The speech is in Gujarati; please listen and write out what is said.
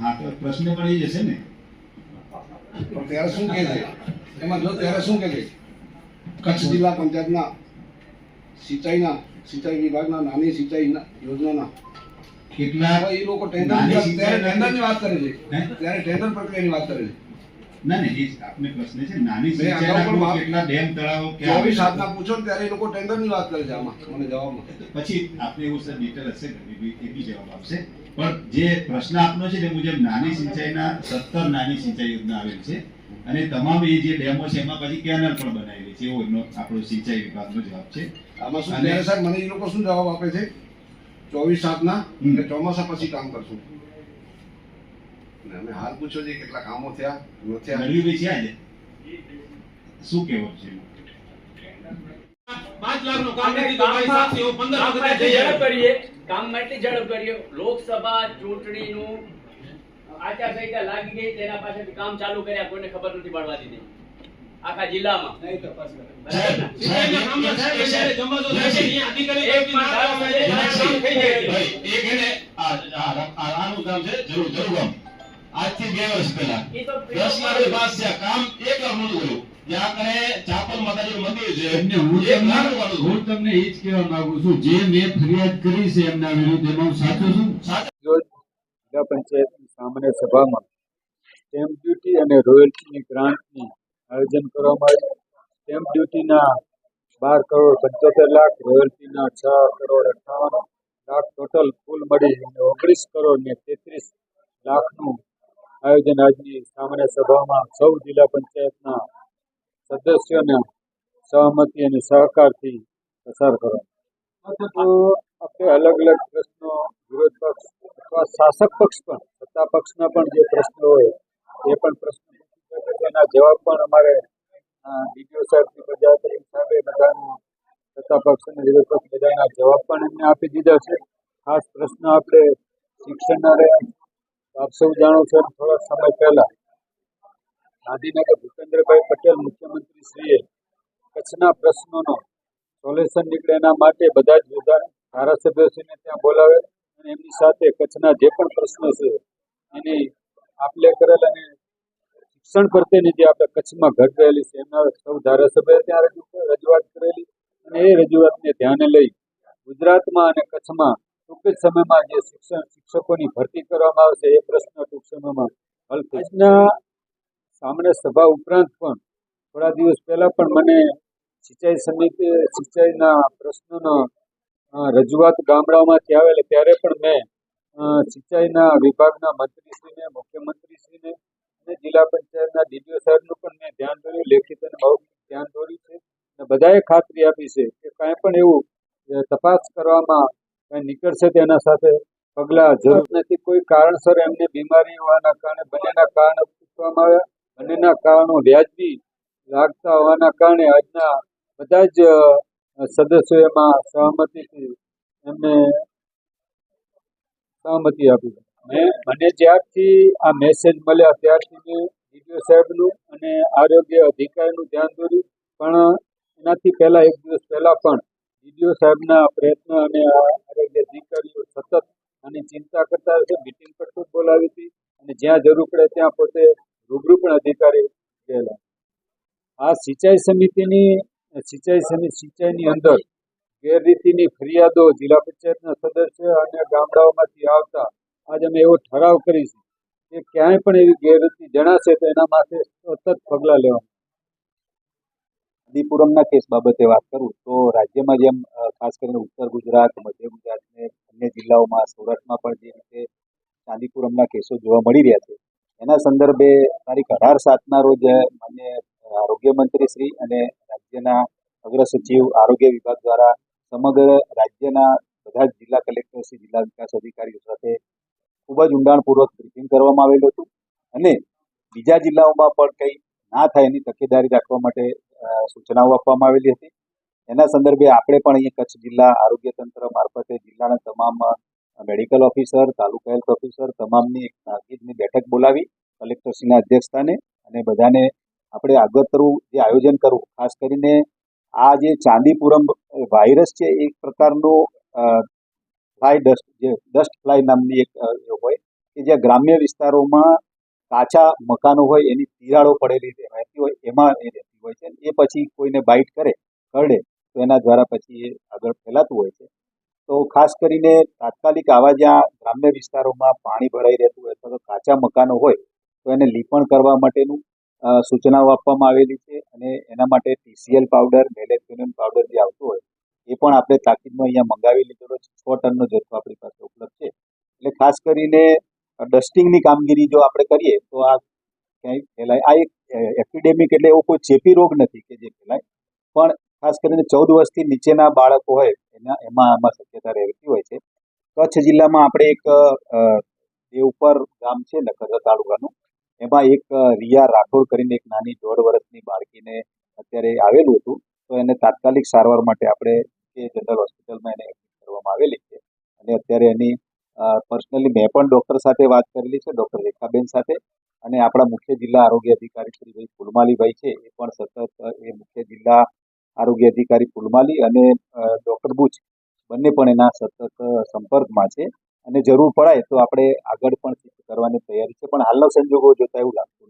હા તો પ્રશ્ન પણ એ જશે ને. પણ ત્યારે શું કહે છે એમાં જો ત્યારે શું કહે છે કચ્છ જિલ્લા પંચાયતના સિંચાઈ વિભાગના નાની સિંચાઈ યોજનાના કેટલા એ લોકો ટેન્ડરની વાત કરે છે ત્યારે ટેન્ડર પ્રક્રિયાની વાત કરે છે. ના એ આપને પ્રશ્ન છે નાની મેં અગાઉ પણ સિંચાઈના કેટલા ડેમ તળાવો ક્યાં 24/7 પૂછો ને ત્યારે એ લોકો ટેન્ડરની વાત કરે છે. આમાં મને જવાબમાં પછી આપણે એવું સર ડિટેલ હશે એ બી જવાબ આપશે. પણ જે પ્રશ્ન આપનો છે તે મુજબ નાની સિંચાઈના 17 નાની સિંચાઈ યોજના આવેલ છે અને તમામ એ જે ડેમો છે એમાં પછી કેનાલ પણ બનાવેલી છે એવો એમનો આપણો સિંચાઈ વિભાગનો જવાબ છે. આમાં શું ત્યારે સાહેબ મને એ લોકો શું જવાબ આપે છે 24/7 કે ચોમાસા પછી કામ કરશું. અમે હાલ પૂછો છે કેટલા કામો થયા ન થયા નળીઓ છે આજે શું કહેવો છે? 5 લાખ નું કામ નથી તો મારી સાથે 15 વખત ઝડપ કરીએ કામ માટે ઝડપ કરીએ. લોકસભા ચૂંટણીનું આચારસંહિતા લાગી ગઈ તેના પાછળથી કામ ચાલુ કર્યા કોઈને ખબર નથી પડવા દીધી આખા જિલ્લામાં. સાહેબ જમાજો થાય છે અહીંયા અધિકારી એક પણ કામ થઈ જાય એક એને આનું કામ છે જરૂર આજથી 2 વર્ષ પહેલા 10 લાખ પાસ છે કામ 1 લાખ નું થયું. જ્યાં કને ચાપલ માતાજીનું મંદિર છે હું તમને એ જ કહેવા માંગુ છું જે મેં ફરિયાદ કરી છે એમના વિરુદ્ધ એમાં હું સાચો છું. જિલ્લા પંચાયતની સામાન્ય સભામાં સ્ટેમ્પ ડ્યુટી અને રોયલ્ટીની ગ્રાન્ટની આયોજન કરવામાં આવ્યું. સ્ટેમ્પ ડ્યુટીના 12,75 લાખ, રોયલ્ટીના 6,58 લાખ, ટોટલ કુલ મળી 19 કરોડ ને 33 લાખનું આયોજન આજની સામાન્ય સભામાં સૌ જિલ્લા પંચાયતના સદસ્યોના સહમતિ અને સહકારથી પસાર કરવામાં. તો આપણે અલગ અલગ પ્રશ્નો વિરોધ પક્ષ અથવા શાસક પક્ષ પણ સત્તા પક્ષના પણ જે પ્રશ્નો હોય એ પણ પ્રશ્નો પૂછી શકે છે. એના જવાબ પણ અમારે ડીડીઓ સાહેબની પ્રજાપતિ સાહેબે બધાના સત્તા પક્ષ અને વિરોધ પક્ષ બધાના જવાબ પણ એમને આપી દીધા છે. ખાસ પ્રશ્ન આપણે શિક્ષણના રહ્યા. આપ સૌ જાણો છો થોડા સમય પહેલા ગાંધીનગર ભૂપેન્દ્રભાઈ પટેલ મુખ્યમંત્રીશ્રીએ કચ્છના પ્રશ્નોનો સોલ્યુશન નીકળે એના માટે બધા જ ધારાસભ્યોશ્રીને ત્યાં બોલાવે અને એમની સાથે કચ્છના જે પણ પ્રશ્નો છે એની આપલે કરેલ અને શિક્ષણ પ્રત્યેની જે આપણે કચ્છમાં ઘટ રહેલી છે એમના સૌ ધારાસભ્યોએ ત્યાં રજૂઆત કરેલી અને એ રજૂઆતને ધ્યાને લઈ ગુજરાતમાં અને કચ્છમાં ટૂંક જ સમયમાં જે શિક્ષકોની ભરતી કરવામાં આવશે એ પ્રશ્ન ટૂંક સમયમાં હલ થશે. આજના સામાન્ય સભા ઉપરાંત પણ થોડા દિવસ પહેલા પણ મને સિંચાઈ સમિતિ સિંચાઈના પ્રશ્નોનો રજૂઆત ગામડાઓમાંથી આવેલી ત્યારે પણ મેં સિંચાઈના વિભાગના મંત્રીશ્રીને, મુખ્યમંત્રીશ્રીને અને જિલ્લા પંચાયતના ડીડીઓ સાહેબનું પણ મેં ધ્યાન દોર્યું, લેખિત અને મૌખિક ધ્યાન દોર્યું છે અને બધાએ ખાતરી આપી છે કે કાંઈ પણ એવું તપાસ કરવામાં કાંઈ નીકળશે તેના સાથે પગલાં જરૂર નથી. કોઈ કારણસર એમને બીમારી હોવાના કારણે બંનેના કારણો પૂછવામાં આવ્યા. બંનેના કારણો વ્યાજબી લાગતા હોવાના કારણે આજના બધા જ સદસ્યો એમાં સહમતિથી એમને સહમતિ આપી. મને જ્યારથી આ મેસેજ મળ્યા ત્યારથી મેં ડીડીઓ સાહેબનું અને આરોગ્ય અધિકારીનું ધ્યાન દોર્યું. પણ એનાથી પહેલા 1 દિવસ પહેલા પણ ડીડીઓ સાહેબના પ્રયત્ન અને આરોગ્ય અધિકારીઓ સતત આની ચિંતા કરતા રહે છે. મિટિંગ પર ખૂબ બોલાવી હતી અને જ્યાં જરૂર પડે ત્યાં પોતે રૂબરૂ પણ અધિકારી ગયેલા. આ સિંચાઈની અંદર ગેરરીતિની ફરિયાદો જિલ્લા પંચાયતના સદસ્ય અને ગામડાઓમાંથી આવતા આજે અમે એવો ઠરાવ કરીશું કે ક્યાંય પણ એવી ગેરરીતિ જણાશે તો એના માટે સતત પગલાં લેવા. ચાંદીપુરમના કેસ બાબતે વાત કરું તો રાજ્યમાં જેમ ખાસ કરીને ઉત્તર ગુજરાત, મધ્ય ગુજરાત અને અન્ય જિલ્લાઓમાં, સુરતમાં પણ જે રીતે ચાંદીપુરમના કેસો જોવા મળી રહ્યા છે એના સંદર્ભે તારીખ 18/7ના રોજ માન્ય આરોગ્ય મંત્રી શ્રી અને રાજ્યના અગ્ર સચિવ આરોગ્ય વિભાગ દ્વારા સમગ્ર રાજ્યના બધા જ જિલ્લા કલેક્ટરશ્રી, જિલ્લા વિકાસ અધિકારીઓ સાથે ખૂબ જ ઊંડાણપૂર્વક બ્રીફિંગ કરવામાં આવેલું હતું અને બીજા જિલ્લાઓમાં પણ કંઈ ના થાય એની તકેદારી રાખવા માટે સૂચનાઓ આપવામાં આવેલી હતી. એના સંદર્ભે આપણે પણ અહીંયા કચ્છ જિલ્લા આરોગ્ય તંત્ર મારફતે જિલ્લાના તમામ મેડિકલ ઓફિસર, તાલુકા હેલ્થ ઓફિસર તમામની એક તાકીદની બેઠક બોલાવી કલેક્ટરશ્રીના અધ્યક્ષસ્થાને અને બધાને આપણે આગતરું જે આયોજન કરવું, ખાસ કરીને આ જે ચાંદીપુરમ વાયરસ છે એક પ્રકારનો ફ્લાય ડસ્ટ, જે ડસ્ટ ફ્લાય નામની એક હોય કે જ્યાં ગ્રામ્ય વિસ્તારોમાં કાચા મકાનો હોય એની તિરાડો પડેલી રહેતી હોય એમાં એ રહેતી હોય છે. એ પછી કોઈને બાઇટ કરડે તો એના દ્વારા પછી એ આગળ ફેલાતું હોય છે. તો ખાસ કરીને તાત્કાલિક આવા જ્યાં ગ્રામ્ય વિસ્તારોમાં પાણી ભરાઈ રહેતું હોય અથવા તો કાચા મકાનો હોય તો એને લીપણ કરવા માટેનું સૂચનાઓ આપવામાં આવેલી છે. અને એના માટે TCL પાવડર, મેલેથિયોનિન પાવડર જે આવતો હોય એ પણ આપણે તાકીદમાં અહીંયા મંગાવી લીધેલો છે. 6 ટનનો જથ્થો આપણી પાસે ઉપલબ્ધ છે. એટલે ખાસ કરીને ડસ્ટિંગની કામગીરી જો આપણે કરીએ તો આ ક્યાંય ફેલાય. આ એક એપિડેમિક એટલે એવો કોઈ ચેપી રોગ નથી કે જે ફેલાય, પણ ખાસ કરીને 14 વર્ષથી નીચેના બાળકો હોય એમાં આમાં શક્યતા રહેતી હોય છે. કચ્છ જિલ્લામાં આપણે એક દેવપર ગામ છે નખત્રાણા તાલુકાનું, એમાં એક રિયા રાઠોડ કરીને એક નાની 1.5 વર્ષની બાળકીને અત્યારે આવેલું હતું. તો એને તાત્કાલિક સારવાર માટે આપણે જનરલ હોસ્પિટલમાં એને એડમિટ કરવામાં આવેલી છે. અને અત્યારે એની પર્સનલી મેં પણ ડૉક્ટર સાથે વાત કરેલી છે, ડૉક્ટર રેખાબેન સાથે. અને આપણા મુખ્ય જિલ્લા આરોગ્ય અધિકારી શ્રી ભાઈ ફુલમાલીભાઈ છે એ પણ સતત એ મુખ્ય જિલ્લા આરોગ્ય અધિકારી ફુલમાલી અને ડૉક્ટર બુચ બંને પણ એના સતત સંપર્કમાં છે. અને જરૂર પડાય તો આપણે આગળ પણ કરવાની તૈયારી છે, પણ હાલના સંજોગો જોતા એવું લાગતું નથી.